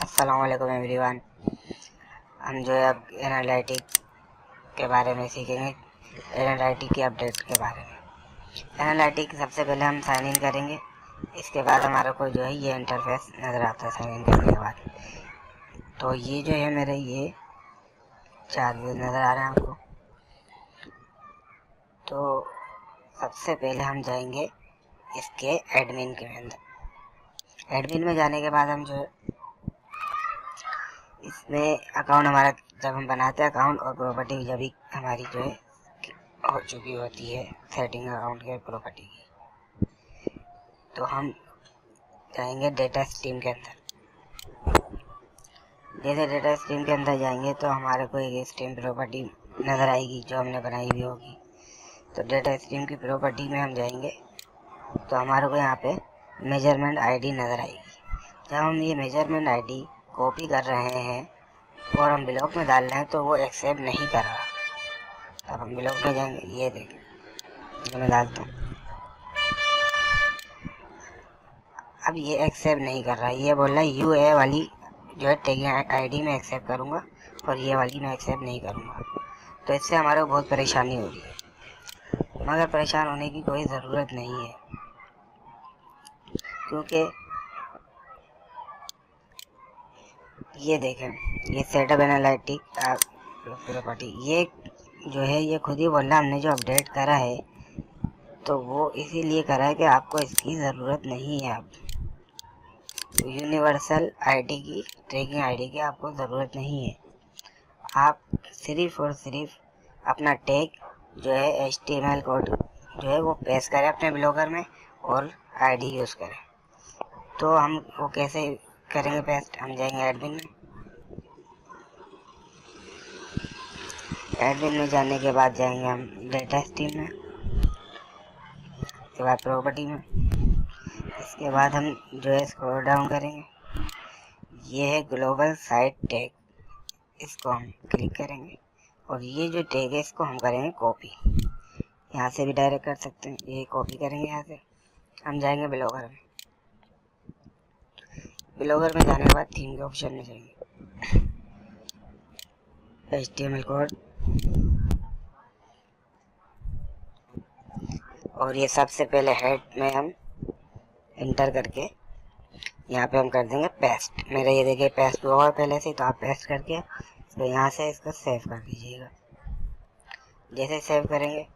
अस्सलाम वालेकुम एवरीवन। हम जो है अब एनालिटिक के बारे में सीखेंगे, एनालिटिक की अपडेट के बारे में। एनालिटिक सबसे पहले हम साइन इन करेंगे, इसके बाद हमारे को जो है ये इंटरफेस नज़र आता है साइन इन करने के बाद। तो ये जो है मेरे ये 4 व्यूज नज़र आ रहे हैं आपको। तो सबसे पहले हम जाएंगे इसके एडमिन के अंदर। एडमिन में जाने के बाद हम जो इसमें अकाउंट हमारा जब हम बनाते हैं अकाउंट और प्रॉपर्टी जब भी हमारी जो है हो चुकी होती है सेटिंग अकाउंट के प्रॉपर्टी की, तो हम जाएंगे डेटा स्ट्रीम के अंदर। जैसे डेटा स्ट्रीम के अंदर जाएंगे तो हमारे को एक स्ट्रीम प्रॉपर्टी नज़र आएगी जो हमने बनाई हुई होगी। तो डेटा स्ट्रीम की प्रॉपर्टी में हम जाएंगे तो हमारे को यहाँ पे मेजरमेंट आईडी नज़र आएगी। जब हम ये मेजरमेंट आईडी कॉपी कर रहे हैं और हम ब्लॉक में डाल रहे हैं तो वो एक्सेप्ट नहीं कर रहा। अब हम ब्लॉक में जाएंगे, ये देखें मैं डालता हूँ, अब ये एक्सेप्ट नहीं कर रहा। ये बोल रहा है यू ए वाली जो है टैगिंग आईडी में एक्सेप्ट करूँगा और ये वाली मैं एक्सेप्ट नहीं करूँगा। तो इससे हमारे को बहुत परेशानी हो रही है, मगर परेशान होने की कोई ज़रूरत नहीं है, क्योंकि ये देखें ये सेटअप एनालिटिक प्रॉपर्टी ये जो है ये खुद ही बोल रहा है हमने जो अपडेट करा है तो वो इसीलिए करा है कि आपको इसकी ज़रूरत नहीं है। आप यूनिवर्सल आईडी की ट्रैकिंग आईडी की आपको ज़रूरत नहीं है। आप सिर्फ और सिर्फ अपना टैग जो है HTML कोड जो है वो पेस्ट करें अपने ब्लॉगर में और आईडी यूज़ करें। तो हम वो कैसे करेंगे पेस्ट? हम जाएंगे एडमिन में। एडमिन में जाने के बाद जाएंगे हम डेटा स्ट्रीम में, इसके बाद प्रॉपर्टी में, इसके बाद हम जो है स्क्रॉल डाउन करेंगे, ये है ग्लोबल साइट टैग, इसको हम क्लिक करेंगे और ये जो टैग है इसको हम करेंगे कॉपी। यहाँ से भी डायरेक्ट कर सकते हैं, ये कॉपी करेंगे। यहाँ से हम जाएंगे ब्लॉगर में। ब्लॉगर में जाने के बाद थीम के ऑप्शन में जाएंगे, HTML कोड, और ये सबसे पहले हेड में हम इंटर करके यहाँ पे हम कर देंगे पेस्ट। मेरा ये देखिए पेस्ट हुआ है पहले से, तो आप पेस्ट करके तो यहाँ से इसको सेव कर दीजिएगा। जैसे सेव करेंगे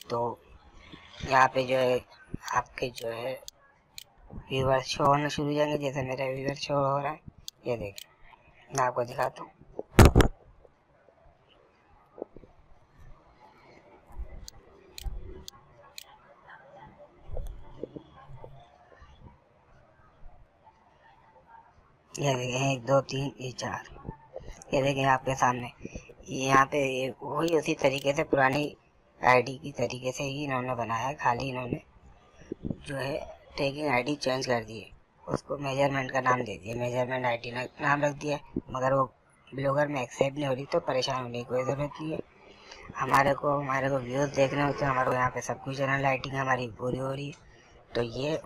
तो यहाँ पे जो है आपके जो है व्यूअर शो होना शुरू हो जाएंगे। जैसे मेरा व्यूअर शो हो रहा है, ये देखिए मैं आपको दिखाता हूँ। ये देखें 1 2 3 ये 4, ये देखें आपके सामने। यहाँ पे ये वही उसी तरीके से पुरानी आईडी की तरीके से ही इन्होंने बनाया है, खाली इन्होंने जो है टैगिंग आईडी चेंज कर दी है, उसको मेजरमेंट का नाम दे दिया, मेजरमेंट आईडी नाम रख दिया। मगर वो ब्लॉगर में एक्सेप्ट नहीं हो रही, तो परेशान होने की कोई ज़रूरत नहीं है। हमारे को व्यूज़ देखने होते हैं, हमारे को यहाँ पे सब कुछ एनालिटिक हमारी पूरी हो रही है। तो ये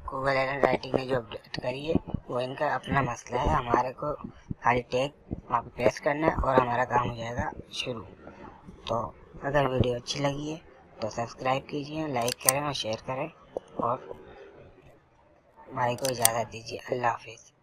गूगल एनालिटिक ने जो अपडेट करी है वो इनका अपना मसला है, हमारे को खाली टैग वहाँ पे पेस्ट करना है और हमारा काम हो जाएगा शुरू। तो अगर वीडियो अच्छी लगी है तो सब्सक्राइब कीजिए, लाइक करें और शेयर करें और भाई को इजाज़त दीजिए। अल्लाह हाफिज़।